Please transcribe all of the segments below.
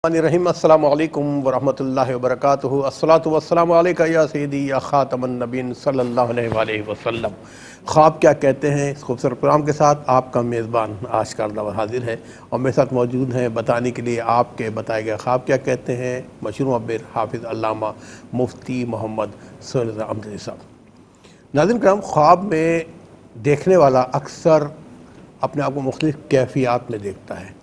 الرحیم السلام علیکم ورحمۃ اللہ وبرکاتہ الصلاۃ والسلام علیکہ یا سیدی یا خاتم النبین صلی اللہ علیہ وآلہ وسلم۔ خواب کیا کہتے ہیں اس خوبصورت پروگرام کے ساتھ آپ کا میزبان آج کردہ حاضر ہے، اور میرے ساتھ موجود ہیں بتانے کے لیے آپ کے بتائے گئے خواب کیا کہتے ہیں مشہور معبر حافظ علامہ مفتی محمد سہیل رضا امجدی صاحب۔ ناظرین کرام، خواب میں دیکھنے والا اکثر اپنے آپ کو مختلف کیفیات میں دیکھتا ہے۔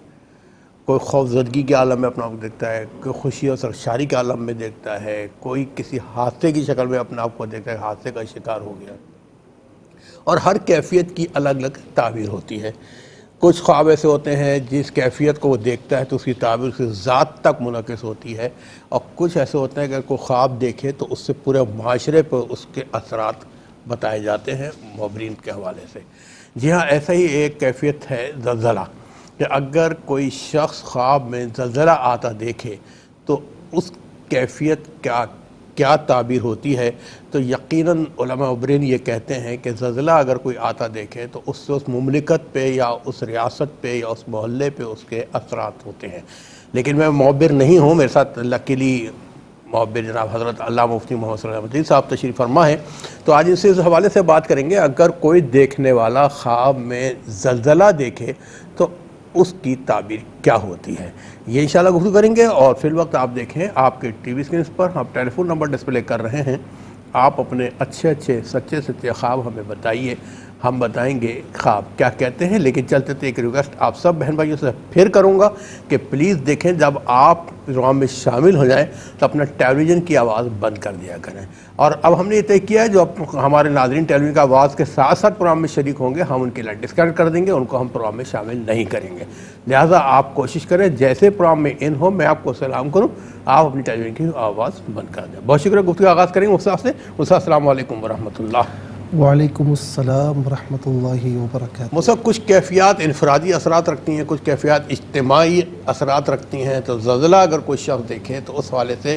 کوئی خوف زدگی کے عالم میں اپنا آپ کو دیکھتا ہے، کوئی خوشی اور سرشاری کے عالم میں دیکھتا ہے، کوئی کسی حادثے کی شکل میں اپنا آپ کو دیکھتا ہے، حادثے کا شکار ہو گیا، اور ہر کیفیت کی الگ الگ تعبیر ہوتی ہے۔ کچھ خواب ایسے ہوتے ہیں جس کیفیت کو وہ دیکھتا ہے تو اس کی تعبیر اس کی ذات تک منعکس ہوتی ہے، اور کچھ ایسے ہوتے ہیں کہ اگر کوئی خواب دیکھے تو اس سے پورے معاشرے پر اس کے اثرات بتائے جاتے ہیں معبرین کے حوالے سے۔ جی ہاں، ایسا ہی ایک کیفیت ہے زلزلہ، کہ اگر کوئی شخص خواب میں زلزلہ آتا دیکھے تو اس کیفیت کیا تعبیر ہوتی ہے، تو یقیناً علماء معبرین یہ کہتے ہیں کہ زلزلہ اگر کوئی آتا دیکھے تو اس سے اس مملکت پہ یا اس ریاست پہ یا اس محلے پہ اس کے اثرات ہوتے ہیں۔ لیکن میں معبر نہیں ہوں، میرے ساتھ لکیلی معبر جناب حضرت علامہ مفتی محمد صلی اللہ علیہ وسلم صاحب تشریف فرما ہے، تو آج اس حوالے سے بات کریں گے۔ اگر کوئی دیکھنے والا خواب میں زلزلہ دیکھے تو اس کی تعبیر کیا ہوتی ہے، یہ انشاءاللہ گفتگو کریں گے۔ اور فی الوقت آپ دیکھیں آپ کے ٹی وی اسکرینس پر ہم ٹیلی فون نمبر ڈسپلے کر رہے ہیں، آپ اپنے اچھے سچے خواب ہمیں بتائیے، ہم بتائیں گے خواب کیا کہتے ہیں۔ لیکن چلتے تھے ایک ریکویسٹ آپ سب بہن بھائیوں سے پھر کروں گا کہ پلیز دیکھیں، جب آپ پروگرام میں شامل ہو جائیں تو اپنا ٹیلی ویژن کی آواز بند کر دیا کریں۔ اور اب ہم نے یہ طے کیا ہے جو ہمارے ناظرین ٹیلی ویژن کی آواز کے ساتھ ساتھ پروگرام میں شریک ہوں گے، ہم ان کی لائٹ ڈسکنیکٹ کر دیں گے، ان کو ہم پروگرام میں شامل نہیں کریں گے۔ لہٰذا آپ کوشش کریں جیسے پروگرام میں ان ہو میں آپ کو سلام کروں، آپ اپنی ٹیلی ویژن کی آواز بند کر دیں۔ بہت شکریہ۔ گفتگو آغاز کریں گے استاد سے۔ استاد السلام علیکم ورحمۃ اللہ۔ وعلیکم السلام ورحمۃ اللہ وبرکاتہ۔ مصعب، کچھ کیفیات انفرادی اثرات رکھتی ہیں، کچھ کیفیات اجتماعی اثرات رکھتی ہیں، تو زلزلہ اگر کوئی شخص دیکھے تو اس حوالے سے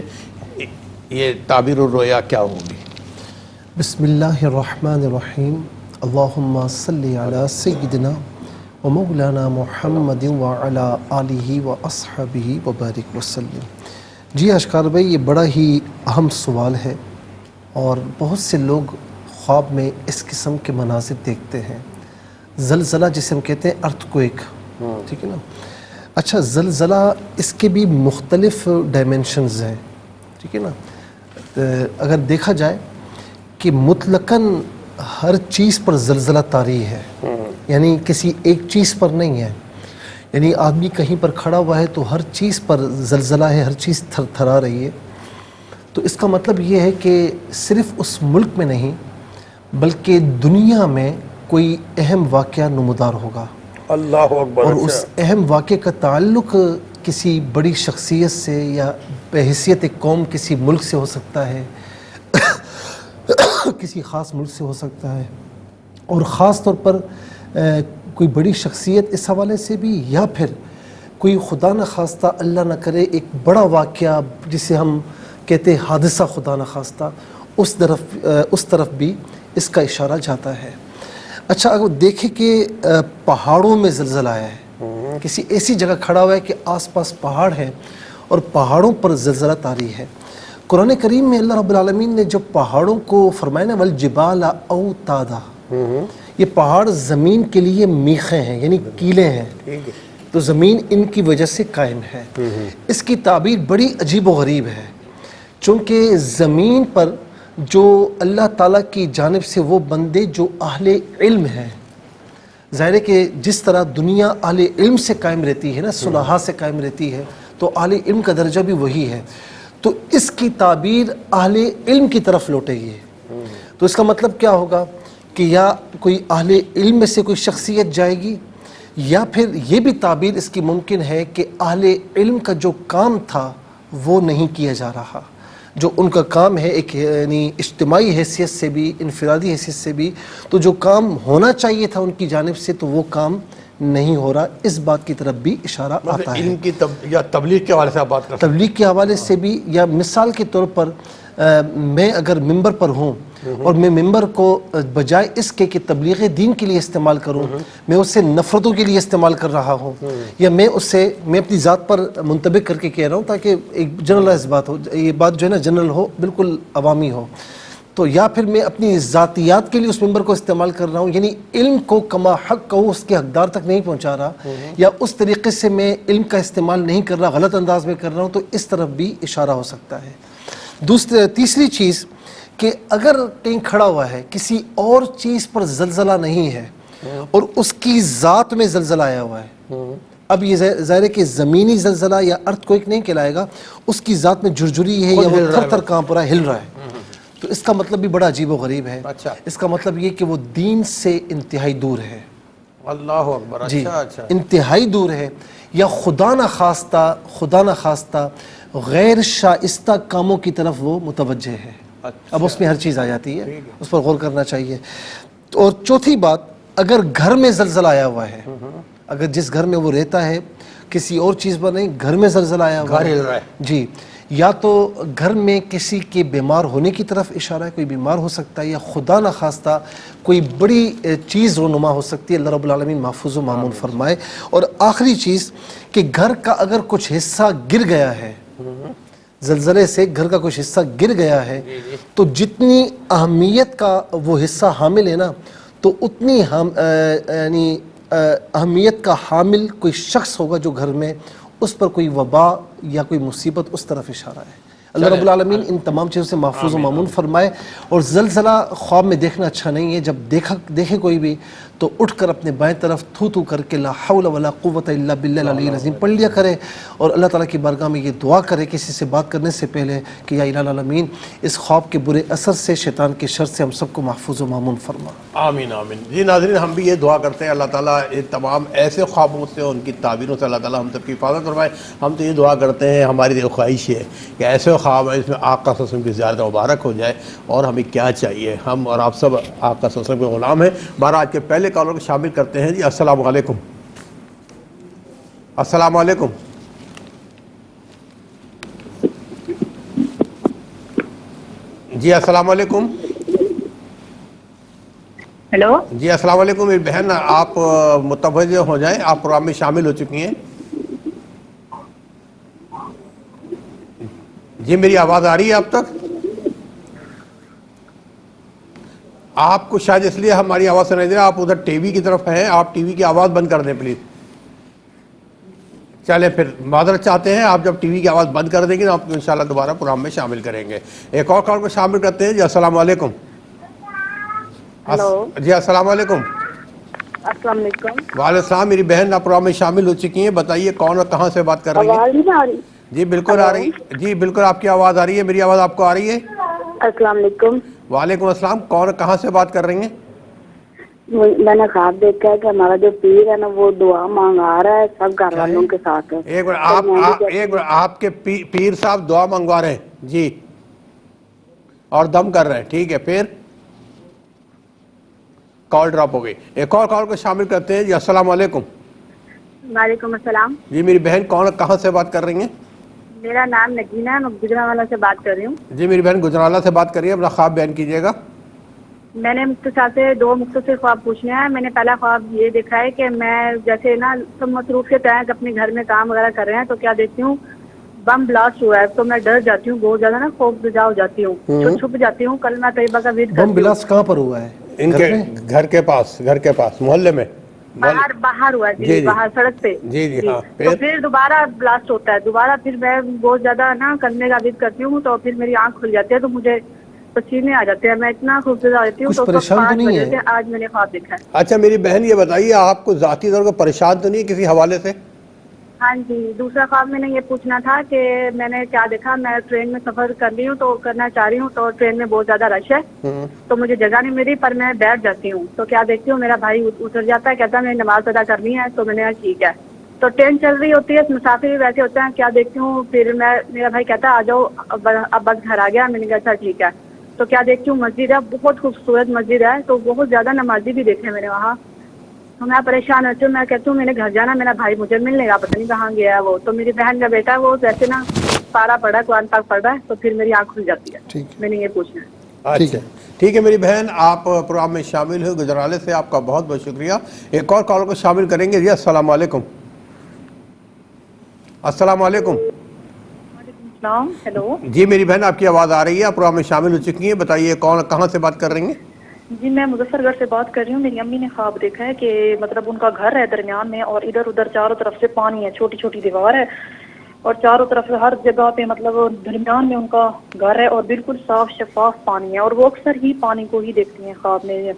یہ تعبیر الرؤیا کیا ہوگی؟ بسم اللہ الرحمن الرحیم، اللہم صلی علی سیدنا و مولانا محمد وعلی آلہ و اصحابہ وبارک وسلم۔ جی اشکار بھائی، یہ بڑا ہی اہم سوال ہے، اور بہت سے لوگ خواب میں اس قسم کے مناظر دیکھتے ہیں۔ زلزلہ جسے ہم کہتے ہیں ارتھ کوئک، ٹھیک ہے نا۔ اچھا، زلزلہ اس کے بھی مختلف ڈائمنشنز ہیں، ٹھیک ہے نا۔ اگر دیکھا جائے کہ مطلقاً ہر چیز پر زلزلہ طاری ہے، یعنی کسی ایک چیز پر نہیں ہے، یعنی آدمی کہیں پر کھڑا ہوا ہے تو ہر چیز پر زلزلہ ہے، ہر چیز تھر تھرا رہی ہے۔ تو اس کا مطلب یہ ہے کہ صرف اس ملک میں نہیں بلکہ دنیا میں کوئی اہم واقعہ نمودار ہوگا، اللہ اکبر۔ اور اس اہم واقعے کا تعلق کسی بڑی شخصیت سے یا بحیثیت ایک قوم کسی ملک سے ہو سکتا ہے، کسی خاص ملک سے ہو سکتا ہے، اور خاص طور پر کوئی بڑی شخصیت اس حوالے سے بھی، یا پھر کوئی خدا نہ خواستہ اللہ نہ کرے ایک بڑا واقعہ جسے ہم کہتے ہیں حادثہ خدا نہ خواستہ، اس طرف بھی اس کا اشارہ جاتا ہے۔ اچھا، اگر دیکھیں کہ پہاڑوں میں زلزلہ آیا ہے، کسی ایسی جگہ کھڑا ہوا ہے کہ آس پاس پہاڑ ہیں اور پہاڑوں پر زلزلہ طاری ہے۔ قرآن کریم میں اللہ رب العالمین نے جو پہاڑوں کو فرمایا نا، والجبال اوتادا، یہ پہاڑ زمین کے لیے میخیں ہیں، یعنی کیلیں ہیں، تو زمین ان کی وجہ سے قائم ہے۔ اس کی تعبیر بڑی عجیب و غریب ہے، چونکہ زمین پر جو اللہ تعالیٰ کی جانب سے وہ بندے جو اہل علم ہیں، ظاہر ہے کہ جس طرح دنیا اہل علم سے قائم رہتی ہے نا، صلحاء سے قائم رہتی ہے، تو اہل علم کا درجہ بھی وہی ہے، تو اس کی تعبیر اہل علم کی طرف لوٹے گی۔ تو اس کا مطلب کیا ہوگا کہ یا کوئی اہل علم میں سے کوئی شخصیت جائے گی، یا پھر یہ بھی تعبیر اس کی ممکن ہے کہ اہل علم کا جو کام تھا وہ نہیں کیا جا رہا، جو ان کا کام ہے ایک یعنی اجتماعی حیثیت سے بھی، انفرادی حیثیت سے بھی، تو جو کام ہونا چاہیے تھا ان کی جانب سے تو وہ کام نہیں ہو رہا، اس بات کی طرف بھی اشارہ آتا ہے۔ علم کی یا تبلیغ کے حوالے سے آپ بات کر تبلیغ کے حوالے سے بھی، یا مثال کے طور پر میں اگر ممبر پر ہوں اور میں ممبر کو بجائے اس کے کہ تبلیغ دین کے لیے استعمال کروں، میں اس سے نفرتوں کے لیے استعمال کر رہا ہوں، یا میں اپنی ذات پر منطبق کر کے کہہ رہا ہوں تاکہ ایک جنرلائز بات ہو، یہ بات جو ہے نا جنرل ہو، بالکل عوامی ہو، تو یا پھر میں اپنی ذاتیات کے لیے اس ممبر کو استعمال کر رہا ہوں، یعنی علم کو کما حق کہو، اس کے حقدار تک نہیں پہنچا رہا، یا اس طریقے سے میں علم کا استعمال نہیں کر رہا، غلط انداز میں کر رہا ہوں، تو اس طرف بھی اشارہ ہو سکتا ہے۔ تیسری چیز کہ اگر کہیں کھڑا ہوا ہے، کسی اور چیز پر زلزلہ نہیں ہے اور اس کی ذات میں زلزلہ آیا ہوا ہے، اب یہ ظاہر ہے کہ زمینی زلزلہ یا ارتھ کوئک نہیں کہلائے گا، اس کی ذات میں جھرجھری ہے یا وہ تھر تھر کانپ رہا ہے، ہل رہا ہے، تو اس کا مطلب بھی بڑا عجیب و غریب ہے۔ اچھا، اس کا مطلب یہ کہ وہ دین سے انتہائی دور ہے، اللہ اکبر، جی اچھا انتہائی دور ہے، یا خدا نہ خواستہ غیر شائستہ کاموں کی طرف وہ متوجہ ہے۔ اب اس میں ہر چیز آ جاتی ہے، اس پر غور کرنا چاہیے۔ اور چوتھی بات، اگر گھر میں زلزلہ آیا ہوا ہے، اگر جس گھر میں وہ رہتا ہے کسی اور چیز پر نہیں، گھر میں زلزلہ آیا ہوا گھر ہل رہا ہے، جی، یا تو گھر میں کسی کے بیمار ہونے کی طرف اشارہ ہے، کوئی بیمار ہو سکتا ہے، یا خدا نخواستہ کوئی بڑی چیز رونما ہو سکتی ہے، اللہ رب العالمین محفوظ و معمون فرمائے۔ اور آخری چیز کہ گھر کا اگر کچھ حصہ گر گیا ہے، زلزلے سے گھر کا کچھ حصہ گر گیا ہے، تو جتنی اہمیت کا وہ حصہ حامل ہے نا، تو اتنی یعنی اہمیت کا حامل کوئی شخص ہوگا جو گھر میں، اس پر کوئی وبا یا کوئی مصیبت، اس طرف اشارہ ہے۔ اللہ رب العالمین ان تمام چیزوں سے محفوظ و معمون فرمائے۔ اور زلزلہ خواب میں دیکھنا اچھا نہیں ہے، جب دیکھے کوئی بھی تو اٹھ کر اپنے بائیں طرف تھو کر کے لا حول ولا قوت الا باللہ العلی العظیم پڑھ لیا کرے، اور اللہ تعالیٰ کی بارگاہ میں یہ دعا کرے کسی سے بات کرنے سے پہلے کہ یا الہ العالمین اس خواب کے برے اثر سے، شیطان کے شر سے ہم سب کو محفوظ و معمون فرما۔ آمین آمین۔ جی ناظرین، ہم بھی یہ دعا کرتے ہیں اللہ تعالیٰ ان تمام ایسے خوابوں سے، ان کی تعبیروں سے اللہ تعالیٰ ہم سب کی حفاظت فرمائے۔ ہم تو یہ دعا کرتے ہیں، ہماری دل خواہش ہے کہ ایسے خواب ہیں اس میں آقا صلی اللہ علیہ وسلم کی زیارت مبارک ہو جائے، اور ہمیں کیا چاہیے، ہم اور آپ سب آقا صلی اللہ علیہ وسلم کے غلام ہیں۔ بارہ آج کے پہلے کالر کو شامل کرتے ہیں۔ جی السلام علیکم۔ السلام علیکم۔ جی السلام علیکم۔ ہیلو، جی السلام علیکم میری بہن، آپ متوجہ ہو جائیں، آپ پروگرام میں شامل ہو چکی ہیں۔ جی میری آواز آ رہی ہے اب تک؟ آپ کو شاید اس لیے ہماری آواز سنائی دے رہا، آپ ادھر ٹی وی کی طرف ہیں، آپ ٹی وی کی آواز بند کر دیں پلیز۔ چلیں پھر معذرت چاہتے ہیں، آپ جب ٹی وی کی آواز بند کر دیں گے تو آپ کو انشاءاللہ دوبارہ پروگرام میں شامل کریں گے۔ ایک اور کال کو شامل کرتے ہیں۔ جی السلام علیکم۔ ہیلو، جی السلام علیکم۔ السلام علیکم۔ وعلیکم السلام، میری بہن آپ پروگرام میں شامل ہو چکی ہیں، بتائیے کون اور کہاں سے بات کر رہی ہیں؟ آواز نہیں آ رہی؟ جی بالکل آ رہی، جی بالکل آپ کی آواز آ رہی ہے، میری آواز آپ کو آ رہی ہے؟ السلام علیکم۔ وعلیکم السلام، کون اور کہاں سے بات کر رہی ہیں؟ میں نے خواب دیکھا ہے کہ ہمارا جو پیر ہے نا وہ دعا مانگا رہا ہے سب گھر والوں کے ساتھ۔ ایک منٹ، آپ کے پیر صاحب دعا منگوا رہے ہیں جی، اور دم کر رہے ہیں، ٹھیک ہے، پھر کال ڈراپ ہو گئی۔ ایک اور کال کو شامل کرتے ہیں۔ جی السلام علیکم۔ وعلیکم السلام۔ جی میری بہن کون اور کہاں سے بات کر رہی ہیں؟ میرا نام نگینہ ہے، میں گجرانوالہ سے بات کر رہی ہوں۔ جی میری بہن گجرانوالہ سے بات کر رہی ہے، اپنا خواب بیان کیجیے گا۔ میں نے مختصر سے 2 مختصر خواب پوچھنے ہیں۔ میں نے پہلا خواب یہ دیکھا ہے کہ میں جیسے نا سب مصروف کے تحت اپنے گھر میں کام وغیرہ کر رہے ہیں تو کیا دیکھتی ہوں بم بلاسٹ ہوا ہے، تو میں ڈر جاتی ہوں، بہت زیادہ نا خوف زدہ ہو جاتی ہوں، تو چھپ جاتی ہوں، کلمہ طیبہ کا ورد کرتی ہوں۔ بم بلاسٹ کہاں پر ہوا ہے؟ ان کے گھر کے پاس محلے میں؟ باہر ہوا ہے، جی باہر سڑک پہ۔ جی ہاں، تو پھر دوبارہ بلاسٹ ہوتا ہے، دوبارہ پھر میں بہت زیادہ نا کلمے کا ورد کرتی ہوں، تو پھر میری آنکھ کھل جاتی ہے، تو مجھے پسینے آ جاتے ہیں، میں اتنا خوفزدہ ہو جاتی ہوں۔ تو کچھ پریشان تو 5 نہیں بجے ہے؟ سے آج میں نے خواب دیکھا ہے۔ اچھا میری بہن یہ بتائیے، آپ کو ذاتی طور پر پریشان تو نہیں کسی حوالے سے؟ ہاں جی، دوسرا خواب میں نے یہ پوچھنا تھا کہ میں نے کیا دیکھا، میں ٹرین میں سفر کر رہی ہوں تو کرنا چاہ رہی ہوں، تو ٹرین میں بہت زیادہ رش ہے، تو مجھے جگہ نہیں ملی، پر میں بیٹھ جاتی ہوں، تو کیا دیکھتی ہوں میرا بھائی اتر جاتا ہے، کہتا ہے میں نماز ادا کرنی ہے، تو میں نے کہا ٹھیک ہے، تو ٹرین چل رہی ہوتی ہے، مسافر بھی ویسے ہوتے ہیں، کیا دیکھتی ہوں پھر میرا بھائی کہتا ہے آ جاؤ اب بس گھر آ گیا، میں نے کہا اچھا ٹھیک ہے، تو کیا دیکھتی ہوں مسجد ہے، بہت خوبصورت مسجد ہے، تو بہت زیادہ نمازی بھی دیکھے میں نے وہاں، تو میں پریشان ہوتی ہوں. میں کہتی ہوں میں نے گھر جانا, میرا بھائی مجھے ملنے گا, پتہ نہیں کہاں گیا ہے وہ. تو میری بہن کا بیٹا وہ ویسے نا پارا پڑا ہے, قرآن پاک پڑھ رہا ہے, تو پھر میری آنکھ کھل جاتی ہے. ٹھیک ہے, میں نے یہ پوچھنا ہے. ٹھیک اچھا ہے. ٹھیک ہے میری بہن, آپ پروگرام میں شامل ہوئے گجرالے سے, آپ کا بہت بہت شکریہ. ایک اور کال کو شامل کریں گے. جی السلام علیکم. السلام علیکم. وعلیکم السلام. ہیلو. جی میری بہن آپ کی آواز آ رہی ہے, آپ پروگرام میں شامل ہو چکی ہیں, بتائیے کون کہاں سے بات کر رہی ہیں؟ جی میں مظفر گڑھ سے بات کر رہی ہوں. میری امی نے خواب دیکھا ہے کہ مطلب ان کا گھر ہے درمیان میں, اور ادھر ادھر چاروں طرف سے پانی ہے, چھوٹی چھوٹی دیوار ہے, اور چاروں طرف سے ہر جگہ پہ مطلب درمیان میں ان کا گھر ہے, اور بالکل صاف شفاف پانی ہے, اور وہ اکثر ہی پانی کو ہی دیکھتی ہیں خواب میں.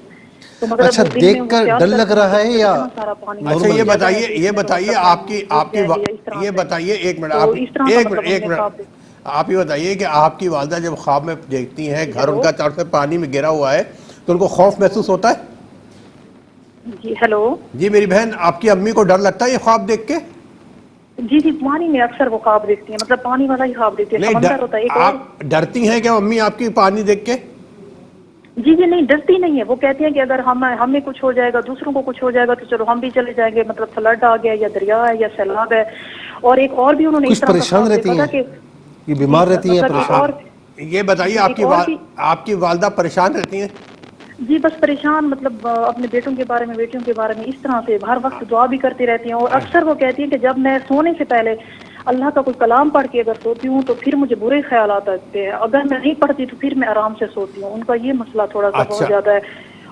تو مطلب اچھا, وہ دن میں دیکھ وہ کر خیال ڈر لگ کرتی ہیں رہا کہ ہے مطلب یا اتنا سارا پانی اچھا نارمل؟ یہ جگہ ہے بتائیے, کہ اس یہ میں تو بتائیے مطلب آپ کی ڈوب جائیں گے یا اس طرح یہ سے. بتائیے ایک منٹ, تو آپ اس طرح کا ایک منٹ مطلب ایک انہوں نے خواب منٹ آپ یہ بتائیے کہ آپ کی والدہ جب خواب میں دیکھتی ہیں گھر ان ہیلو. کا چاروں سے پانی میں گرا ہوا ہے, تو ان کو خوف محسوس ہوتا ہے؟ جی ہیلو. جی میری بہن, آپ کی امی کو ڈر لگتا ہے یہ خواب دیکھ کے؟ جی جی پانی میں اکثر وہ خواب دیکھتی ہیں, مطلب پانی والا ہی خواب دیکھتی ہے, نہیں سمندر ہوتا ہے ایک اور. آپ ڈرتی ہیں کیا امی آپ کی پانی دیکھ کے؟ جی جی نہیں ڈرتی نہیں ہے, وہ کہتی ہیں کہ اگر ہمیں کچھ ہو جائے گا, دوسروں کو کچھ ہو جائے گا, تو چلو ہم بھی چلے جائیں گے, مطلب فلڈ آ گیا یا دریا ہے یا سیلاب ہے. اور ایک اور بھی انہوں نے اس کچھ طرح کا پریشان خواب دیکھا رہتی تھا ہیں, کہ یہ جی بیمار رہتی ہیں مطلب ایک پریشان؟ اور. یہ بتائیے جی ایک اور بھی. آپ کی والدہ پریشان رہتی ہیں؟ جی بس پریشان, مطلب اپنے بیٹوں کے بارے میں, بیٹیوں کے بارے میں, اس طرح سے ہر وقت دعا بھی کرتی رہتی ہیں. اور اکثر وہ کہتی ہیں کہ جب میں سونے سے پہلے اللہ کا کوئی کلام پڑھ کے اگر سوتی ہوں تو پھر مجھے برے خیالات آتے ہیں, اگر میں نہیں پڑھتی تو پھر میں آرام سے سوتی ہوں. ان کا یہ مسئلہ تھوڑا سا اچھا بہت زیادہ ہے.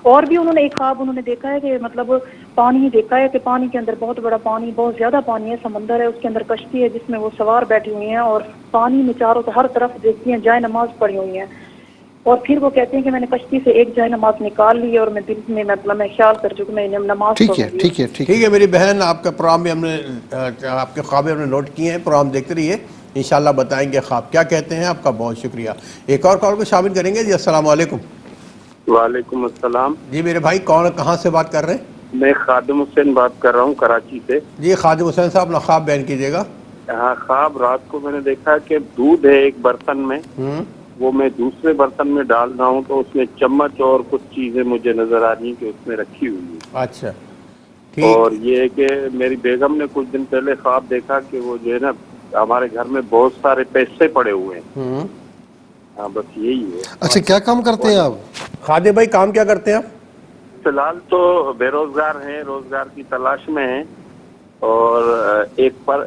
اور بھی انہوں نے ایک خواب انہوں نے دیکھا ہے کہ مطلب پانی دیکھا ہے کہ پانی کے اندر بہت بڑا پانی, بہت زیادہ پانی ہے, سمندر ہے, اس کے اندر کشتی ہے جس میں وہ سوار بیٹھی ہوئی ہیں, اور پانی میں چاروں ہر طرف دیکھتی ہیں جائے نماز پڑھی ہوئی ہیں. اور پھر وہ کہتے ہیں کہ میں نے کشتی سے ایک جائے نماز نکال لی, اور میں دل میں مطلب میں خیال کر چکی میں نماز ٹھیک ہے, پڑھوں گی. ٹھیک ہے, ٹھیک ٹھیک ہے. ہے میری بہن, آپ کا پروگرام بھی ہم نے آپ کے خواب ہم نے نوٹ کیے ہیں, پروگرام دیکھتے رہیے, انشاءاللہ بتائیں گے خواب کیا کہتے ہیں. آپ کا بہت شکریہ. ایک اور کال کو شامل کریں گے. جی السلام علیکم. وعلیکم السلام. جی میرے بھائی کون کہاں سے بات کر رہے ہیں؟ میں خادم حسین بات کر رہا ہوں کراچی سے. جی خادم حسین صاحب اپنا خواب بیان کیجیے گا. ہاں, خواب رات کو میں نے دیکھا کہ دودھ ہے ایک برتن میں, وہ میں دوسرے برتن میں ڈال رہا ہوں, تو اس میں چمچ اور کچھ چیزیں مجھے نظر آ رہی ہیں کہ اس میں رکھی ہوئی ہیں. اچھا ٹھیک. اور یہ ہے کہ میری بیگم نے کچھ دن پہلے خواب دیکھا کہ وہ جو ہے نا ہمارے گھر میں بہت سارے پیسے پڑے ہوئے ہیں. ہاں بس یہی ہے. اچھا, کیا کام کرتے ہیں آپ؟ خادم بھائی کام کیا کرتے ہیں آپ؟ فی الحال تو بے روزگار ہیں, روزگار کی تلاش میں ہیں. اور ایک پر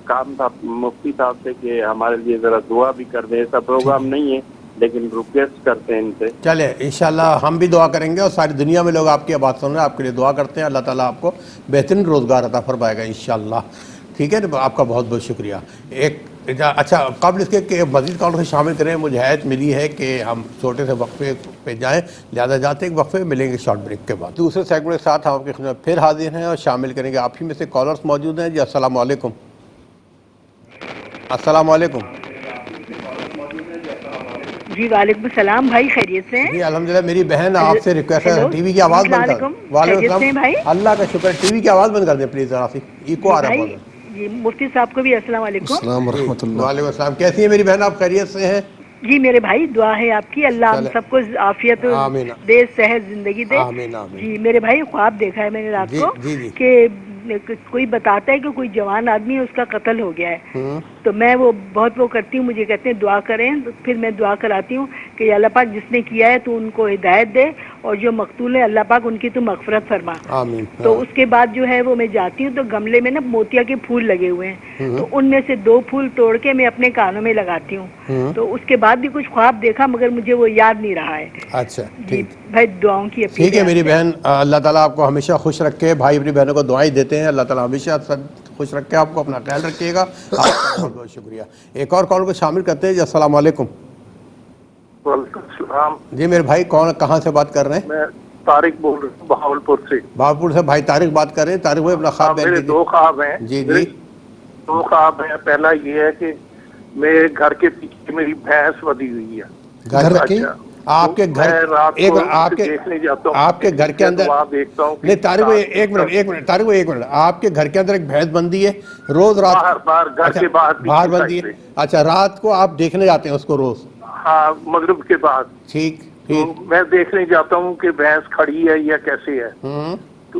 کام تھا مفتی صاحب سے کہ ہمارے لیے ذرا دعا بھی کر دیں. ایسا پروگرام نہیں ہے لیکن ریکویسٹ کرتے ہیں ان سے. چلے انشاءاللہ ہم بھی دعا کریں گے, اور ساری دنیا میں لوگ آپ کی بات سن رہے ہیں, آپ کے لیے دعا کرتے ہیں. اللہ تعالیٰ آپ کو بہترین روزگار عطا فرمائے گا انشاءاللہ. ٹھیک ہے, آپ کا بہت بہت شکریہ. اچھا قبل اس کے کہ مزید کال کو شامل کریں, مجھے ہدایت ملی ہے کہ ہم چھوٹے سے وقفے پہ جائیں, لہٰذا جاتے ایک وقفے ملیں گے شارٹ بریک کے بعد. دوسرے سیگمنٹ کے ساتھ ہم آپ کی خدمت پھر حاضر ہیں, اور شامل کریں گے آپ ہی میں سے کالرز موجود ہیں. جی السلام علیکم. السلام علیکم. جی وعلیکم السلام بھائی, خیریت سے ہیں؟ جی الحمدللہ. میری بہن آپ سے ریکویسٹ ہے ہیلو ٹی وی کی جی آواز السلام بند کر. علیکم, وعلیکم خیریت السلام. سے ہیں بھائی؟ اللہ کا شکر. ٹی وی کی آواز بند کر دیں پلیز ذرا سی, ایکو جی آ رہا ہے بھائی, بہت. جی مفتی صاحب کو بھی السلام علیکم. السلام جی ورحمۃ اللہ. وعلیکم السلام. کیسی ہیں میری بہن آپ, خیریت سے ہیں؟ جی میرے بھائی دعا ہے آپ کی, اللہ ہم چلے سب کو عافیت آمین دے, صحت زندگی دے. آمین آمین. جی میرے بھائی خواب دیکھا ہے میں نے رات جی کو جی جی. کہ کوئی بتاتا ہے کہ کوئی جوان آدمی ہے, اس کا قتل ہو گیا ہے. تو میں وہ بہت وہ کرتی ہوں, مجھے کہتے ہیں دعا کریں, تو پھر میں دعا کراتی ہوں کہ یا اللہ پاک جس نے کیا ہے تو ان کو ہدایت دے, اور جو مقتول ہے اللہ پاک ان کی تو مغفرت فرما. آمین. تو اس کے بعد جو ہے وہ میں جاتی ہوں تو گملے میں نا موتیا کے پھول لگے ہوئے ہیں, تو ان میں سے 2 پھول توڑ کے میں اپنے کانوں میں لگاتی ہوں. تو اس کے بعد بھی کچھ خواب دیکھا مگر مجھے وہ یاد نہیں رہا ہے. اچھا جی ٹھیک. بھائی دعاؤں کی اپیل ٹھیک ہے ہے آپ میری سے. بہن, اللہ تعالیٰ آپ کو ہمیشہ خوش رکھے. بھائی اپنی بہنوں کو دعائیں دیتے ہیں, اللہ تعالیٰ ہمیشہ خوش رکھے آپ کو, اپنا خیال رکھیے گا. آپ کا بہت بہت شکریہ. ایک اور کال کو شامل کرتے ہیں. جی السلام علیکم. وعلیکم السلام. جی میرے بھائی کون کہاں سے بات کر رہے ہیں؟ میں طارق بول رہا ہوں بہاولپور سے. بہاولپور سے بھائی طارق بات کر رہے ہیں. طارق بھائی اپنا خواب بیان میرے کیجیے. 2 خواب ہیں. جی میرے جی 2 خواب ہیں. پہلا یہ ہے کہ میرے گھر کے پیچھے میری بھینس بدی ہوئی ہے. گھر کے اچھا, آپ کے گھر, میں رات ایک کو آپ اسے کے دیکھنے جاتا ہوں آپ کے گھر کے تو اندر, وہاں دیکھتا ہوں کہ نہیں طارق بھائی ایک منٹ طارق بھائی ایک منٹ, آپ کے گھر کے اندر ایک بھینس بندی ہے روز رات کو؟ باہر گھر اچھا کے باہر باہر پیچھے بندی سائڈ ہے. پہ. اچھا رات کو آپ دیکھنے جاتے ہیں اس کو روز؟ ہاں مغرب کے بعد. ٹھیک تو پھر؟ میں دیکھنے جاتا ہوں کہ بھینس کھڑی ہے یا کیسے ہے. تو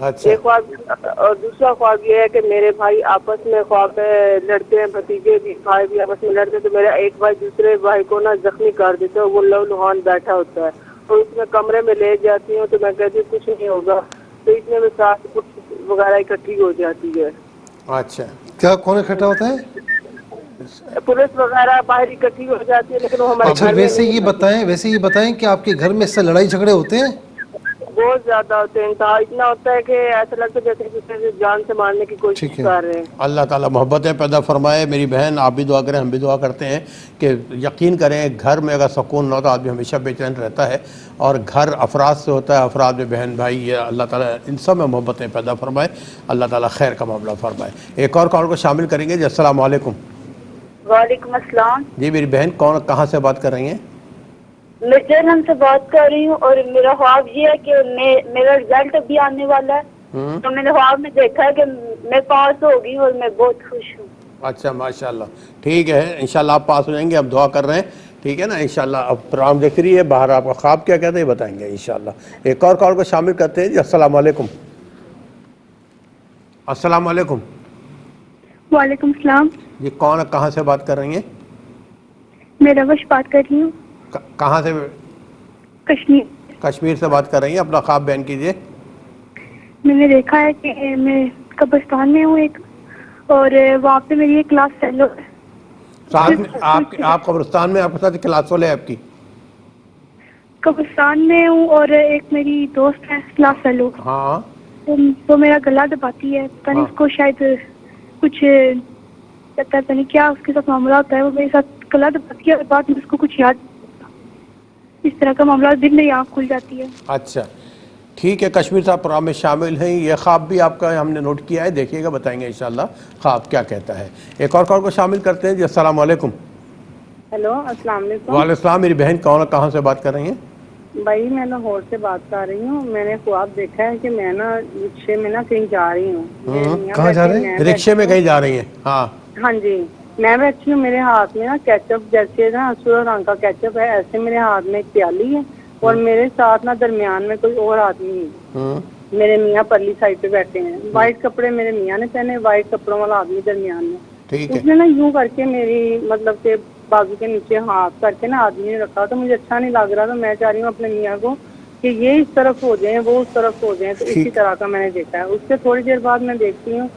ایک خواب، اور دوسرا خواب یہ ہے کہ میرے بھائی آپس میں خواب میں لڑتے ہیں، بھتیجے بھی بھائی بھی آپس میں لڑتے ہیں، تو میرا ایک بھائی دوسرے بھائی کو نا زخمی کر دیتا ہے، وہ لو لہان بیٹھا ہوتا ہے، اور اس میں کمرے میں لے جاتی ہوں تو میں کہتی ہوں کچھ نہیں ہوگا، تو اس میں ساتھ کچھ وغیرہ اکٹھی ہو جاتی ہے۔ اچھا، کیا کون اکٹھا ہوتا ہے؟ پولیس وغیرہ باہر اکٹھی ہو جاتی ہے، لیکن وہ ہمارے اچھا، گھر میں ویسے یہ بتائیں کہ آپ کے گھر میں اس سے لڑائی جھگڑے ہوتے ہیں؟ بہت زیادہ ہوتے ہیں، انتہا اتنا ہوتا ہے کہ ایسا لگتا ہے جیسے دوسرے سے جان سے مارنے کی کوشش کر رہے ہیں۔ اللہ تعالیٰ محبتیں پیدا فرمائے۔ میری بہن آپ بھی دعا کریں، ہم بھی دعا کرتے ہیں کہ یقین کریں گھر میں اگر سکون نہ ہو تو آدمی ہمیشہ بے چین رہتا ہے، اور گھر افراد سے ہوتا ہے، افراد میں بہن بھائی، یہ اللہ تعالیٰ ان سب میں محبتیں پیدا فرمائے، اللہ تعالیٰ خیر کا معاملہ فرمائے۔ ایک اور کال کو شامل کریں گے جی۔ السلام علیکم۔ وعلیکم السلام جی میری بہن کہاں سے بات کر رہی ہیں؟ میں جرمن سے بات کر رہی ہوں، اور میرا خواب یہ ہے کہ میرا رزلٹ بھی آنے والا ہے، تو میں نے خواب میں دیکھا ہے کہ میں پاس ہو گئی اور میں بہت خوش ہوں۔ اچھا ماشاءاللہ، ٹھیک ہے، انشاءاللہ آپ پاس ہو جائیں گے، ہم دعا کر رہے ہیں، ٹھیک ہے نا انشاءاللہ۔ اب پروگرام دیکھ رہی ہے باہر، آپ کا خواب کیا کہتے ہیں بتائیں گے انشاءاللہ۔ ایک اور کال کو شامل کرتے ہیں جی۔ السلام علیکم۔ السلام علیکم۔ وعلیکم السلام جی کہاں سے بات کر رہی ہیں؟ میں روش بات کر رہی ہوں، کہاں سے؟ کشمیر۔ کشمیر سے بات کر رہی ہیں، اپنا خواب بیان کیجئے۔ میں نے دیکھا ہے کہ میں قبرستان میں ہوں ایک، اور وہاں پہ میری ایک کلاس فیلو ہے۔ ساتھ میں آپ قبرستان میں آپ کے ساتھ کلاس فیلو ہے آپ کی؟ قبرستان میں ہوں، اور ایک میری دوست ہے کلاس فیلو، ہاں، تو میرا گلا دباتی ہے، پتہ نہیں اس کو شاید کچھ پتہ نہیں کیا اس کے ساتھ معاملہ ہوتا ہے، وہ میرے ساتھ گلا دباتی ہے، اور بعد میں اس کو کچھ یاد اس طرح کا معاملہ، دن میری آنکھ کھل جاتی ہے۔ اچھا ٹھیک ہے، کشمیر صاحب پروگرام میں شامل ہیں، یہ خواب بھی آپ کا ہم نے نوٹ کیا ہے، دیکھیے گا، بتائیں گے انشاءاللہ خواب کیا کہتا ہے۔ ایک اور کال کو شامل کرتے ہیں جی۔ السلام علیکم۔ ہیلو، السلام علیکم۔ وعلیکم السلام۔ میری بہن کہاں سے بات کر رہی ہیں؟ بھائی میں لاہور سے بات کر رہی ہوں، میں نے خواب دیکھا ہے کہ میں نا رکشے میں نا کہیں جا رہی ہوں۔ کہاں جا رہے ہیں؟ رکشے میں کہیں جا رہی ہیں؟ ہاں ہاں جی، میں بیٹھی ہوں، میرے ہاتھ میں نا کیچپ، جیسے نا سرخ رنگ کا کیچپ ہے، ایسے میرے ہاتھ میں ایک پیالی ہے، اور میرے ساتھ نا درمیان میں کوئی اور آدمی ہے، میرے میاں پرلی سائڈ پہ بیٹھے ہیں، وائٹ کپڑے میرے میاں نے پہنے، وائٹ کپڑوں والا آدمی درمیان میں، اس نے نا یوں کر کے میری مطلب کہ بازو کے نیچے ہاتھ کر کے نا آدمی نے رکھا، تو مجھے اچھا نہیں لگ رہا، تو میں چاہ رہی ہوں اپنے میاں کو کہ یہ اس طرف ہو جائیں، وہ اس طرف ہو جائیں، تو اسی طرح کا میں نے دیکھا ہے۔ اس سے تھوڑی دیر بعد میں دیکھتی ہوں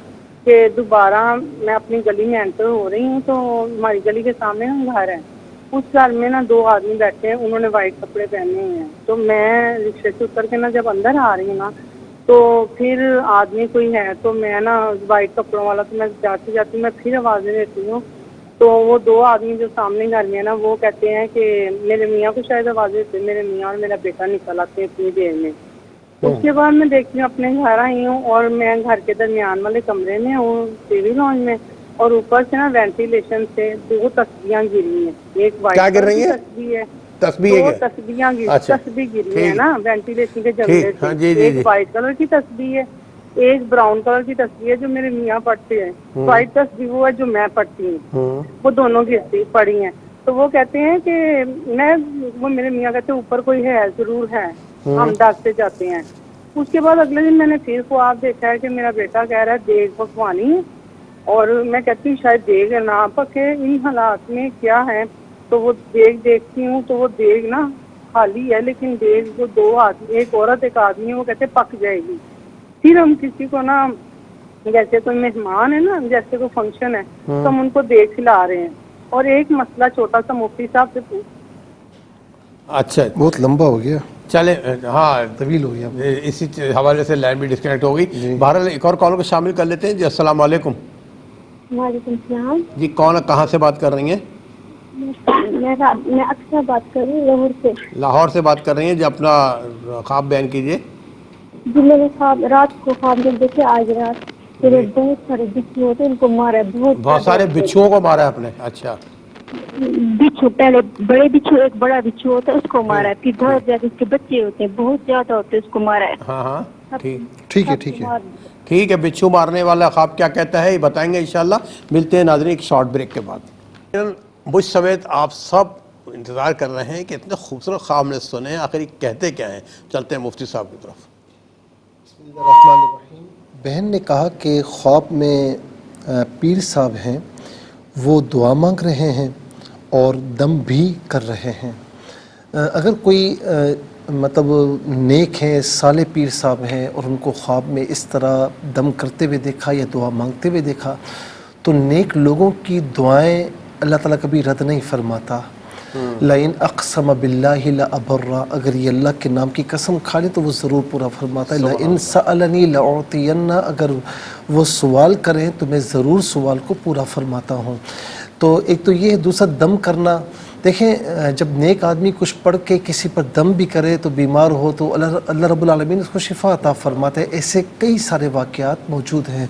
کہ دوبارہ میں اپنی گلی میں انٹر ہو رہی ہوں، تو ہماری گلی کے سامنے نا گھر ہے، اس گھر میں نا دو آدمی بیٹھے ہیں، انہوں نے وائٹ کپڑے پہنے ہوئے ہیں، تو میں رکشے سے اتر کے نا جب اندر آ رہی ہوں نا، تو پھر آدمی کوئی ہے، تو میں نا وائٹ کپڑوں والا، تو میں جاتی میں پھر آوازیں دیتی ہوں، تو وہ دو آدمی جو سامنے گھر میں ہے نا، وہ کہتے ہیں کہ میرے میاں کو شاید آوازیں دیتے، میرے میاں اور میرا بیٹا نکل آتے ہیں اتنی دیر میں۔ اس کے بعد میں دیکھتی ہوں اپنے گھر آئی ہوں، اور میں گھر کے درمیان والے کمرے میں ہوں، ٹی وی لانج میں، اور اوپر سے نا وینٹیلیشن سے دو تسبیحاں گری ہیں، ایک وائٹ کلر کی تسبیح ہے، دو تسبیح گری ہے نا وینٹیلیشن کے جنگلے سے، ایک وائٹ کلر کی تسبیح ہے، ایک براؤن کلر کی تسبیح ہے جو میرے میاں پڑھتے ہیں، وائٹ تسبیح وہ ہے جو میں پڑھتی ہوں، وہ دونوں گرتی پڑھی ہیں۔ تو وہ کہتے ہیں کہ وہ میرے میاں کہتے ہیں اوپر کوئی ہے، ضرور ہے، ہم ڈرتے جاتے ہیں۔ اس کے بعد اگلے دن میں نے پھر خواب دیکھا ہے کہ میرا بیٹا کہہ رہا ہے دیگ پکوانی ہے، اور میں کہتی ہوں شاید دیگ نہ پکے، ان حالات میں کیا ہے، تو وہ دیگ دیکھتی ہوں تو وہ دیگ نا خالی ہے، لیکن دیگ وہ دو آدمی، ایک عورت ایک آدمی ہے، وہ کہتے پک جائے گی۔ پھر ہم کسی کو نا جیسے کوئی مہمان ہے نا، جیسے کوئی فنکشن ہے، تو ہم ان کو دیگ کھلا رہے ہیں، اور ایک مسئلہ چھوٹا سا مفتی صاحب سے پوچھ۔ اچھا بہت لمبا ہو گیا، چلے، ہاں طویل ہو گیا، اسی حوالے سے لائن بھی ڈسکنیکٹ ہو گئی۔ بہرحال ایک اور کال کو شامل کر لیتے ہیں جی۔ السلام علیکم۔ وعلیکم السلام جی کہاں سے بات کر رہی ہیں؟ میں اکثر بات کر رہی ہوں لاہور سے۔ لاہور سے بات کر رہی ہیں جی، اپنا خواب بیان کیجئے۔ جی میں نے خواب رات کو خواب میں دیکھے، آج رات میرے بہت سارے بچھو ہوتے ہیں، ان کو مارا ہے، بہت سارے بچھوؤں کو مارا ہے آپ نے؟ اچھا، بچھو پہلے بڑے بچھو، ایک بڑا بچھو ہوتا ہے اس کو مارا ہے، پھر بہت زیادہ اس کے بچے ہوتے ہیں، بہت زیادہ ہوتے ہیں، اس کو مارا ہے۔ ہاں ٹھیک ہے، ٹھیک ہے، بچھو مارنے والا خواب کیا کہتا ہے یہ بتائیں گے انشاءاللہ۔ ملتے ہیں ناظرین ایک شارٹ بریک کے بعد۔ مجھ سمیت آپ سب انتظار کر رہے ہیں کہ اتنے خوبصورت خواب نے سنے، آخر یہ کہتے کیا ہیں؟ چلتے ہیں مفتی صاحب کی طرف۔ بہن نے کہا کہ خواب میں پیر صاحب ہیں، وہ دعا مانگ رہے ہیں اور دم بھی کر رہے ہیں۔ اگر کوئی مطلب نیک ہیں، صالح پیر صاحب ہیں اور ان کو خواب میں اس طرح دم کرتے ہوئے دیکھا یا دعا مانگتے ہوئے دیکھا تو نیک لوگوں کی دعائیں اللہ تعالیٰ کبھی رد نہیں فرماتا۔ لئن اقسم باللہ لأبرہ، اگر یہ اللہ کے نام کی قسم کھا لے تو وہ ضرور پورا فرماتا ہے۔ لئن سألنی لأعطینہ، اگر وہ سوال کریں تو میں ضرور سوال کو پورا فرماتا ہوں۔ تو ایک تو یہ، دوسرا دم کرنا۔ دیکھیں جب نیک آدمی کچھ پڑھ کے کسی پر دم بھی کرے تو بیمار ہو تو اللہ رب العالمین اس کو شفا عطا فرماتا ہے۔ ایسے کئی سارے واقعات موجود ہیں۔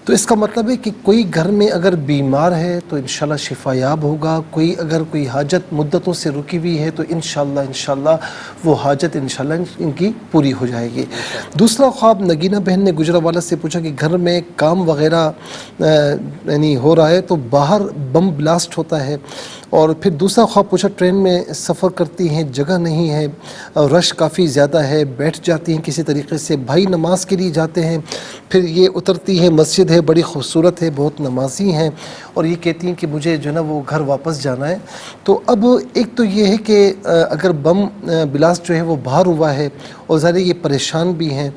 تو اس کا مطلب ہے کہ کوئی گھر میں اگر بیمار ہے تو انشاءاللہ شفا یاب ہوگا، اگر کوئی حاجت مدتوں سے رکی ہوئی ہے تو انشاءاللہ وہ حاجت انشاءاللہ ان کی پوری ہو جائے گی۔ دوسرا خواب نگینہ بہن نے گجرانوالہ سے پوچھا کہ گھر میں کام وغیرہ یعنی ہو رہا ہے تو باہر بم بلاسٹ ہوتا ہے۔ اور پھر دوسرا خواب پوچھا ٹرین میں سفر کرتی ہیں، جگہ نہیں ہے، رش کافی زیادہ ہے، بیٹھ جاتی ہیں کسی طریقے سے، بھائی نماز کے لیے جاتے ہیں، پھر یہ اترتی ہے، مسجد ہے بڑی خوبصورت ہے، بہت نمازی ہیں، اور یہ کہتی ہیں کہ مجھے جو ہے نا وہ گھر واپس جانا ہے۔ تو اب ایک تو یہ ہے کہ اگر بم بلاسٹ جو ہے وہ باہر ہوا ہے اور ظاہر یہ پریشان بھی ہیں،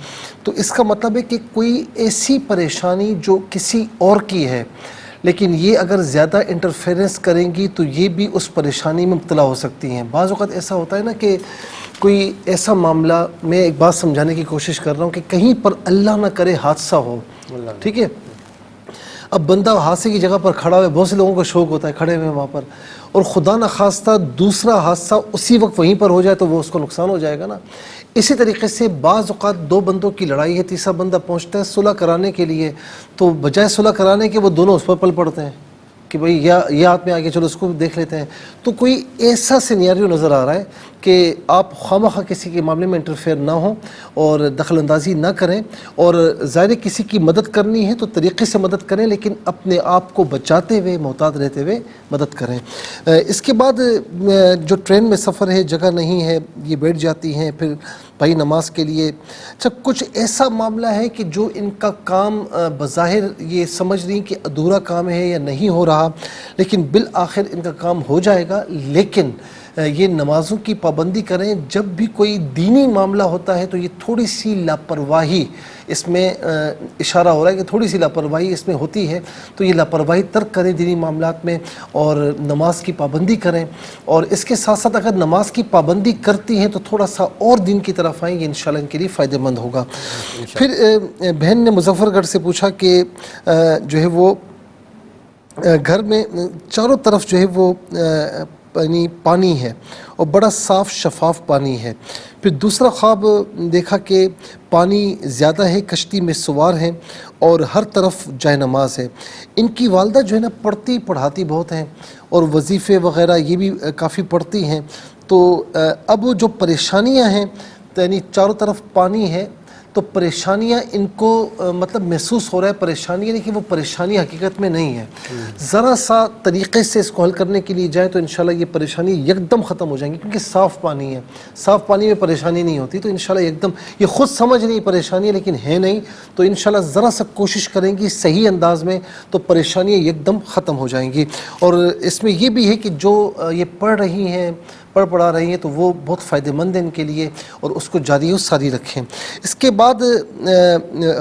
تو اس کا مطلب ہے کہ کوئی ایسی پریشانی جو کسی اور کی ہے، لیکن یہ اگر زیادہ انٹرفیرنس کریں گی تو یہ بھی اس پریشانی میں مبتلا ہو سکتی ہیں۔ بعض اوقات ایسا ہوتا ہے نا کہ کوئی ایسا معاملہ، میں ایک بات سمجھانے کی کوشش کر رہا ہوں کہ کہیں پر اللہ نہ کرے حادثہ ہو، ٹھیک ہے، اب بندہ حادثے کی جگہ پر کھڑا ہوئے، بہت سے لوگوں کو شوق ہوتا ہے کھڑے ہوئے وہاں پر، اور خدا نخواستہ دوسرا حادثہ اسی وقت وہیں پر ہو جائے تو وہ اس کو نقصان ہو جائے گا نا۔ اسی طریقے سے بعض اوقات دو بندوں کی لڑائی ہے، تیسرا بندہ پہنچتا ہے صلح کرانے کے لیے، تو بجائے صلح کرانے کے وہ دونوں اس پر پل پڑتے ہیں کہ بھئی یہ ہاتھ میں آگے چلو اس کو دیکھ لیتے ہیں۔ تو کوئی ایسا سینیریو نظر آ رہا ہے کہ آپ خواہ کسی کے معاملے میں انٹرفیئر نہ ہوں اور دخل اندازی نہ کریں، اور ظاہر کسی کی مدد کرنی ہے تو طریقے سے مدد کریں، لیکن اپنے آپ کو بچاتے ہوئے، محتاط رہتے ہوئے مدد کریں۔ اس کے بعد جو ٹرین میں سفر ہے، جگہ نہیں ہے، یہ بیٹھ جاتی ہیں، پھر بھائی نماز کے لیے، جب کچھ ایسا معاملہ ہے کہ جو ان کا کام بظاہر یہ سمجھ رہی کہ ادھورا کام ہے یا نہیں ہو رہا، لیکن بالآخر ان کا کام ہو جائے گا، لیکن یہ نمازوں کی پابندی کریں۔ جب بھی کوئی دینی معاملہ ہوتا ہے تو یہ تھوڑی سی لاپرواہی اس میں اشارہ ہو رہا ہے کہ تھوڑی سی لاپرواہی اس میں ہوتی ہے، تو یہ لاپرواہی ترک کریں دینی معاملات میں اور نماز کی پابندی کریں، اور اس کے ساتھ ساتھ اگر نماز کی پابندی کرتی ہیں تو تھوڑا سا اور دین کی طرف آئیں، یہ انشاءاللہ ان کے لیے فائدہ مند ہوگا۔ پھر بہن نے مظفر گڑھ سے پوچھا کہ جو ہے وہ گھر میں چاروں طرف جو ہے وہ یعنی پانی ہے اور بڑا صاف شفاف پانی ہے۔ پھر دوسرا خواب دیکھا کہ پانی زیادہ ہے، کشتی میں سوار ہیں اور ہر طرف جائے نماز ہے۔ ان کی والدہ جو ہے نا پڑھاتی بہت ہیں اور وظیفے وغیرہ یہ بھی کافی پڑھتی ہیں، تو اب جو پریشانیاں ہیں یعنی چاروں طرف پانی ہے تو پریشانیاں ان کو مطلب محسوس ہو رہا ہے پریشانی، لیکن وہ پریشانی حقیقت میں نہیں ہے۔ ذرا سا طریقے سے اس کو حل کرنے کے لیے جائیں تو انشاءاللہ یہ پریشانی یکدم ختم ہو جائیں گی، کیونکہ صاف پانی ہے، صاف پانی میں پریشانی نہیں ہوتی، تو انشاءاللہ یکدم یہ خود سمجھ نہیں پریشانی ہے لیکن ہے نہیں، تو انشاءاللہ ذرا سا کوشش کریں گی صحیح انداز میں تو پریشانیاں یکدم ختم ہو جائیں گی۔ اور اس میں یہ بھی ہے کہ جو یہ پڑھا رہی ہیں تو وہ بہت فائدہ مند ہے ان کے لیے، اور اس کو جاری و ساری رکھیں۔ اس کے بعد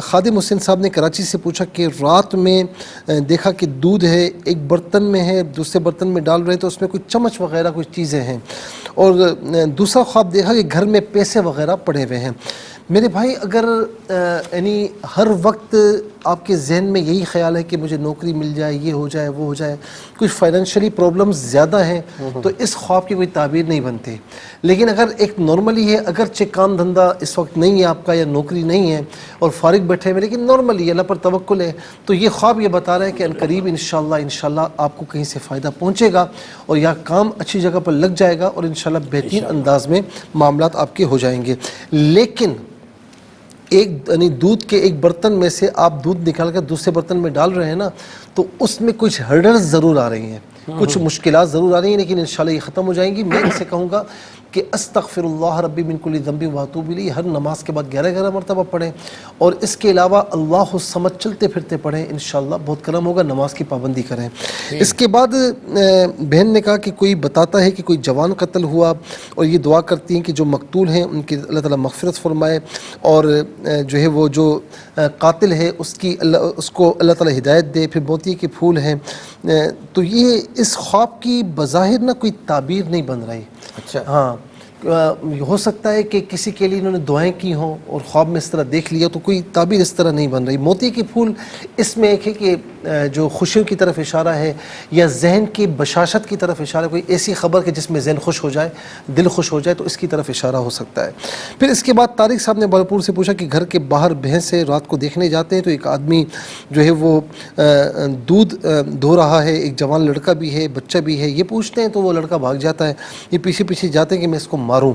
خادم حسین صاحب نے کراچی سے پوچھا کہ رات میں دیکھا کہ دودھ ہے ایک برتن میں ہے، دوسرے برتن میں ڈال رہے تو اس میں کوئی چمچ وغیرہ کچھ چیزیں ہیں، اور دوسرا خواب دیکھا کہ گھر میں پیسے وغیرہ پڑے ہوئے ہیں۔ میرے بھائی اگر یعنی ہر وقت آپ کے ذہن میں یہی خیال ہے کہ مجھے نوکری مل جائے، یہ ہو جائے وہ ہو جائے، کچھ فائنینشلی پرابلمز زیادہ ہیں تو اس خواب کی کوئی تعبیر نہیں بنتی۔ لیکن اگر ایک نارملی ہے، اگرچہ کام دھندہ اس وقت نہیں ہے آپ کا یا نوکری نہیں ہے اور فارغ بیٹھے ہوئے، لیکن نارملی اللہ پر توکل ہے، تو یہ خواب یہ بتا رہا ہے کہ عنقریب انشاءاللہ آپ کو کہیں سے فائدہ پہنچے گا اور یا کام اچھی جگہ پر لگ جائے گا اور انشاءاللہ بہترین انداز میں معاملات آپ کے ہو جائیں گے۔ لیکن یعنی دودھ کے ایک برتن میں سے آپ دودھ نکال کر دوسرے برتن میں ڈال رہے ہیں نا، تو اس میں کچھ ہرڈلز ضرور آ رہی ہیں، کچھ مشکلات ضرور آ رہی ہیں، لیکن انشاءاللہ یہ ختم ہو جائیں گی۔ میں اسے کہوں گا کہ استغفر اللہ ربی من کل ذنب واتوب الیہ ہر نماز کے بعد 11 مرتبہ پڑھیں، اور اس کے علاوہ اللہ الصمد چلتے پھرتے پڑھیں، انشاءاللہ بہت کرم ہوگا، نماز کی پابندی کریں۔ اس کے بعد بہن نے کہا کہ کوئی بتاتا ہے کہ کوئی جوان قتل ہوا، اور یہ دعا کرتی ہیں کہ جو مقتول ہیں ان کی اللہ تعالیٰ مغفرت فرمائے، اور جو ہے وہ جو قاتل ہے اس کو اللہ تعالیٰ ہدایت دے۔ پھر موتی کے پھول ہیں، تو یہ اس خواب کی بظاہر نہ کوئی تعبیر نہیں بن رہی۔ اچھا، ہاں، ہو سکتا ہے کہ کسی کے لیے انہوں نے دعائیں کی ہوں اور خواب میں اس طرح دیکھ لیا، تو کوئی تعبیر اس طرح نہیں بن رہی۔ موتی کے پھول اس میں ایک ہے کہ جو خوشیوں کی طرف اشارہ ہے، یا ذہن کی بشاشت کی طرف اشارہ ہے، کوئی ایسی خبر کہ جس میں ذہن خوش ہو جائے، دل خوش ہو جائے، تو اس کی طرف اشارہ ہو سکتا ہے۔ پھر اس کے بعد طارق صاحب نے بالپور سے پوچھا کہ گھر کے باہر بھینس ہے، رات کو دیکھنے جاتے ہیں تو ایک آدمی جو ہے وہ دودھ دھو رہا ہے، ایک جوان لڑکا بھی ہے، بچہ بھی ہے، یہ پوچھتے ہیں تو وہ لڑکا بھاگ جاتا ہے، یہ پیچھے پیچھے جاتے ہیں کہ میں اس کو ماروں۔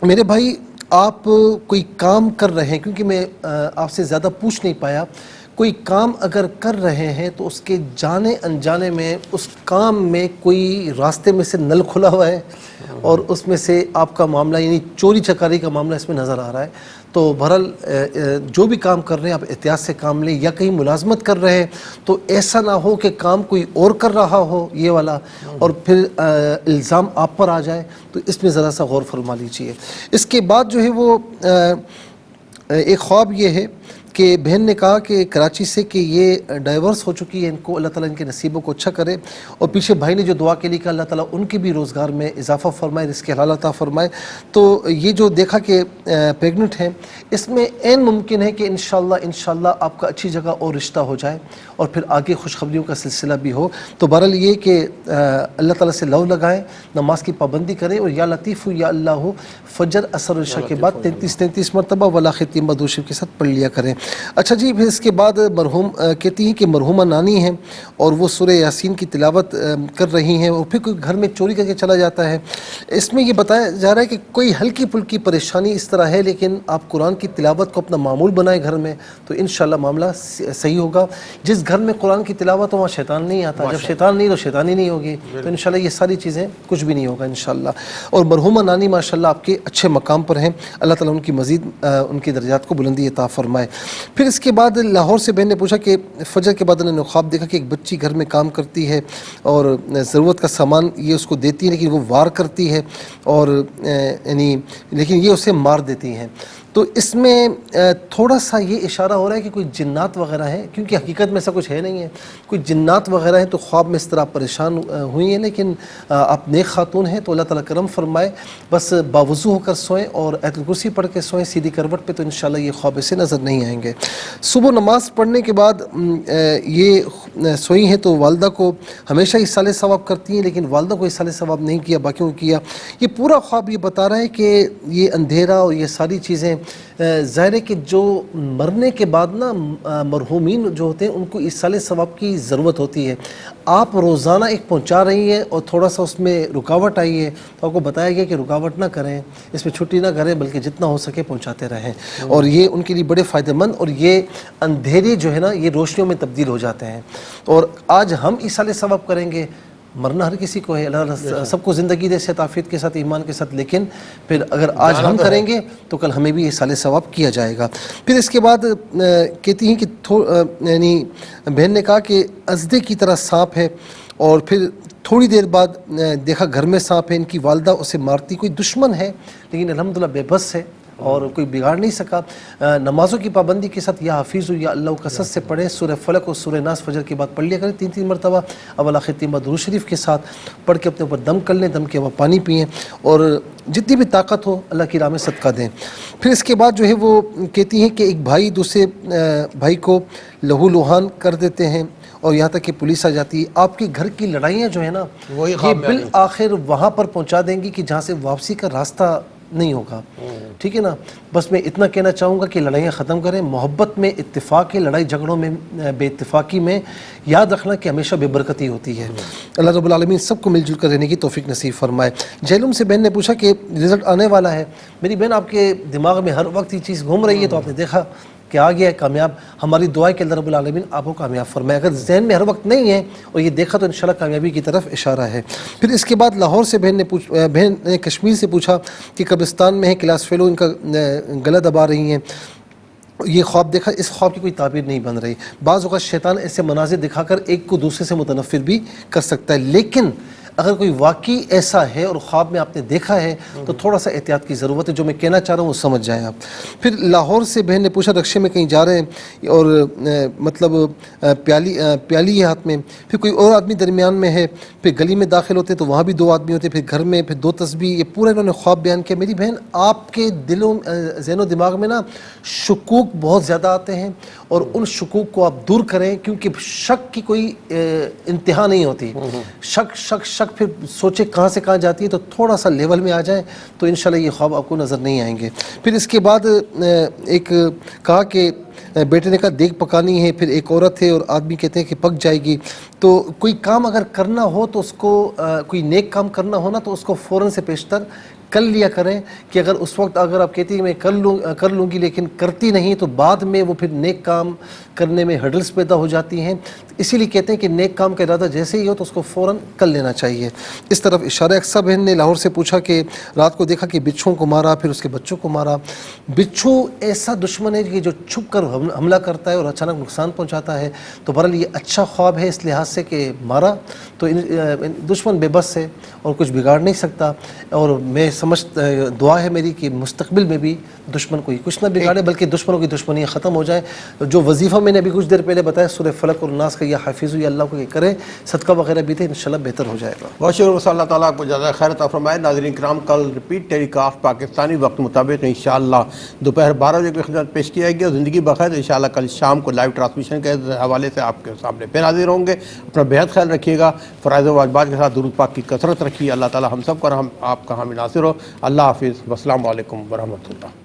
میرے بھائی، آپ کوئی کام کر رہے ہیں، کیونکہ میں آپ سے زیادہ پوچھ نہیں پایا، کوئی کام اگر کر رہے ہیں تو اس کے جانے انجانے میں اس کام میں کوئی راستے میں سے نل کھلا ہوا ہے اور اس میں سے آپ کا معاملہ یعنی چوری چکاری کا معاملہ اس میں نظر آ رہا ہے، تو بہرحال جو بھی کام کر رہے ہیں آپ احتیاط سے کام لیں، یا کہیں ملازمت کر رہے ہیں تو ایسا نہ ہو کہ کام کوئی اور کر رہا ہو یہ والا، اور پھر الزام آپ پر آ جائے، تو اس میں ذرا سا غور فرما لیجیے۔ اس کے بعد جو ہے وہ ایک خواب یہ ہے کہ بہن نے کہا کہ کراچی سے کہ یہ ڈائیورس ہو چکی ہے، ان کو اللہ تعالیٰ ان کے نصیبوں کو اچھا کرے، اور پیچھے بھائی نے جو دعا کے لیے کہا اللہ تعالیٰ ان کے بھی روزگار میں اضافہ فرمائے، رزق حلال عطا فرمائے۔ تو یہ جو دیکھا کہ پریگننٹ ہیں، اس میں عین ممکن ہے کہ انشاءاللہ آپ کا اچھی جگہ اور رشتہ ہو جائے اور پھر آگے خوشخبریوں کا سلسلہ بھی ہو۔ تو بہرحال یہ کہ اللہ تعالیٰ سے لو لگائیں، نماز کی پابندی کریں، اور یا لطیف یا اللہ فجر اثر عشاء کے بعد 33 مرتبہ ولا ختیمہ درود شریف کے ساتھ پڑھ لیا کریں۔ اچھا جی، پھر اس کے بعد مرحوم کہتی ہیں کہ مرحومہ نانی ہیں اور وہ سورہ یاسین کی تلاوت کر رہی ہیں، اور پھر کوئی گھر میں چوری کر کے چلا جاتا ہے۔ اس میں یہ بتایا جا رہا ہے کہ کوئی ہلکی پھلکی پریشانی اس طرح ہے، لیکن آپ قرآن کی تلاوت کو اپنا معمول بنائیں گھر میں، تو انشاءاللہ معاملہ صحیح ہوگا۔ جس گھر میں قرآن کی تلاوت ہو وہاں شیطان نہیں آتا، جب شیطان نہیں تو شیطانی نہیں ہوگی، تو انشاءاللہ یہ ساری چیزیں کچھ بھی نہیں ہوگا انشاءاللہ۔ اور مرحومہ نانی ماشاءاللہ آپ کے اچھے مقام پر ہیں، اللہ تعالیٰ ان کی مزید ان کی درجات کو بلندی عطا فرمائے۔ پھر اس کے بعد لاہور سے بہن نے پوچھا کہ فجر کے بعد انہوں نے خواب دیکھا کہ ایک بچی گھر میں کام کرتی ہے اور ضرورت کا سامان یہ اس کو دیتی ہے، لیکن وہ وار کرتی ہے، اور یعنی لیکن یہ اسے مار دیتی ہیں۔ تو اس میں تھوڑا سا یہ اشارہ ہو رہا ہے کہ کوئی جنات وغیرہ ہیں، کیونکہ حقیقت میں ایسا کچھ ہے نہیں ہے، کوئی جنات وغیرہ ہیں، تو خواب میں اس طرح پریشان ہوئی ہیں، لیکن آپ نیک خاتون ہیں تو اللہ تعالیٰ کرم فرمائے، بس باوضو ہو کر سوئیں اور آیت الکرسی پڑھ کے سوئیں سیدھی کروٹ پہ، تو انشاءاللہ یہ خواب سے نظر نہیں آئیں گے۔ صبح نماز پڑھنے کے بعد یہ سوئی ہیں تو والدہ کو ہمیشہ ایصال ثواب کرتی ہیں، لیکن والدہ کو ایصال ثواب نہیں کیا، باقیوں کو کیا۔ یہ پورا خواب یہ بتا رہا ہے کہ یہ اندھیرا اور یہ ساری چیزیں ظاہر ہے کہ جو مرنے کے بعد نا مرحومین جو ہوتے ہیں ان کو ایصال ثواب کی ضرورت ہوتی ہے۔ آپ روزانہ ایک پہنچا رہی ہیں اور تھوڑا سا اس میں رکاوٹ آئی ہے، تو آپ کو بتایا گیا کہ رکاوٹ نہ کریں، اس میں چھٹی نہ کریں، بلکہ جتنا ہو سکے پہنچاتے رہیں، اور یہ ان کے لیے بڑے فائدہ مند، اور یہ اندھیرے جو ہے نا یہ روشنیوں میں تبدیل ہو جاتے ہیں۔ اور آج ہم ایصال ثواب کریں گے، مرنا ہر کسی کو ہے، اللہ سب کو زندگی دے صحت عافیت کے ساتھ، ایمان کے ساتھ، لیکن پھر اگر آج ہم کریں گے تو کل ہمیں بھی ایصال ثواب کیا جائے گا۔ پھر اس کے بعد کہتی ہیں کہ یعنی بہن نے کہا کہ ازدے کی طرح سانپ ہے، اور پھر تھوڑی دیر بعد دیکھا گھر میں سانپ ہے، ان کی والدہ اسے مارتی، کوئی دشمن ہے لیکن الحمدللہ بے بس ہے اور کوئی بگاڑ نہیں سکا۔ نمازوں کی پابندی کے ساتھ یا حفیظ یا اللہ کثرت سے پڑھیں، سورہ فلق اور سورہ ناس فجر کے بعد پڑھ لیا کریں 3 مرتبہ، اولا ختیمہ درود شریف کے ساتھ پڑھ کے اپنے اوپر دم کر لیں، دم کے بعد پانی پئیں، اور جتنی بھی طاقت ہو اللہ کی راہ میں صدقہ دیں۔ پھر اس کے بعد جو ہے وہ کہتی ہیں کہ ایک بھائی دوسرے بھائی کو لہو لہان کر دیتے ہیں، اور یہاں تک کہ پولیس آ جاتی ہے۔ آپ کے گھر کی لڑائیاں جو ہیں نا یہ بالآخر وہاں پر پہنچا دیں گی کہ جہاں سے واپسی کا راستہ نہیں ہوگا، ٹھیک ہے نا۔ بس میں اتنا کہنا چاہوں گا کہ لڑائیاں ختم کریں، محبت میں اتفاق ہے، لڑائی جھگڑوں میں بے اتفاقی میں یاد رکھنا کہ ہمیشہ بے برکتی ہوتی ہے۔ اللہ رب العالمین سب کو مل جل کر رہنے کی توفیق نصیب فرمائے۔ جہلم سے بہن نے پوچھا کہ رزلٹ آنے والا ہے، میری بہن آپ کے دماغ میں ہر وقت یہ چیز گھوم رہی ہے، تو آپ نے دیکھا کہ آ گیا ہے کامیاب، ہماری دعا ہے کہ اللہ رب العالمین آپ کو کامیاب فرمائے. اگر ذہن میں ہر وقت نہیں ہے اور یہ دیکھا تو انشاءاللہ کامیابی کی طرف اشارہ ہے. پھر اس کے بعد لاہور سے بہن نے کشمیر سے پوچھا کہ قبرستان میں ہے کلاس فیلو، ان کا گلا دبا رہی ہیں، یہ خواب دیکھا، اس خواب کی کوئی تعبیر نہیں بن رہی. بعض اوقات شیطان ایسے مناظر دکھا کر ایک کو دوسرے سے متنفر بھی کر سکتا ہے، لیکن اگر کوئی واقعی ایسا ہے اور خواب میں آپ نے دیکھا ہے تو تھوڑا سا احتیاط کی ضرورت ہے. جو میں کہنا چاہ رہا ہوں وہ سمجھ جائیں آپ. پھر لاہور سے بہن نے پوچھا رکشے میں کہیں جا رہے ہیں اور مطلب پیالی ہے ہاتھ میں، پھر کوئی اور آدمی درمیان میں ہے، پھر گلی میں داخل ہوتے تو وہاں بھی 2 آدمی ہوتے، پھر گھر میں، پھر 2 تسبیح. یہ پورا انہوں نے خواب بیان کیا. میری بہن آپ کے ذہن و دماغ میں نا شکوک بہت زیادہ آتے ہیں اور ان شکوک کو آپ دور کریں، کیونکہ شک کی کوئی انتہا نہیں ہوتی. شک شک شک پھر سوچے کہاں سے کہاں جاتی ہے، تو تھوڑا سا لیول میں آ جائیں تو انشاءاللہ یہ خواب آپ کو نظر نہیں آئیں گے. پھر اس کے بعد ایک کہا کہ بیٹے نے کہا دیگ پکانی ہے، پھر ایک عورت ہے اور آدمی کہتے ہیں کہ پک جائے گی. تو کوئی کام اگر کرنا ہو تو اس کو کوئی نیک کام کرنا ہو نا تو اس کو فوراً سے پیشتر کر لیا کریں، کہ اگر اس وقت اگر آپ کہتی ہیں میں کر لوں گی لیکن کرتی نہیں تو بعد میں وہ پھر نیک کام کرنے میں ہرڈلز پیدا ہو جاتی ہیں. اسی لیے کہتے ہیں کہ نیک کام کا ارادہ جیسے ہی ہو تو اس کو فوراً کر لینا چاہیے. اس طرف اشارہ. اقصیٰ بہن نے لاہور سے پوچھا کہ رات کو دیکھا کہ بچھوؤں کو مارا، پھر اس کے بچوں کو مارا. بچھو ایسا دشمن ہے کہ جو چھپ کر حملہ کرتا ہے اور اچانک نقصان پہنچاتا ہے. تو بہرحال یہ اچھا خواب ہے اس لحاظ سے کہ مارا تو دشمن بے بس ہے اور کچھ بگاڑ نہیں سکتا. اور میں دعا ہے میری کہ مستقبل میں بھی دشمن کوئی کچھ نہ بگاڑے بلکہ دشمنوں کی دشمنیاں ختم ہو جائیں. جو وظیفہ میں نے ابھی کچھ دیر پہلے بتایا سورہ فلق اور ناس کا، یا حافظ یا اللہ کو یہ کریں، صدقہ وغیرہ بھی تھے، انشاءاللہ بہتر ہو جائے گا. بہت شکریہ. اللہ تعالیٰ کو جزائے خیر عطا فرمائے. ناظرین کرام کل ریپیٹ ٹیلی کاسٹ پاکستانی وقت مطابق انشاءاللہ دوپہر 12 بجے کی خدمت پیش کی جائے گی، اور زندگی بخیر انشاءاللہ کل شام کو لائیو ٹرانسمیشن کے حوالے سے آپ کے سامنے پھر حاضر ہوں گے. اپنا بہت خیال رکھیے گا، فرائض و واجبات کے ساتھ درود پاک کی کثرت رکھیے. اللہ تعالیٰ ہم سب کا آپ کا حامی ناصر ہو. اللہ حافظ. والسلام علیکم ورحمۃ اللہ.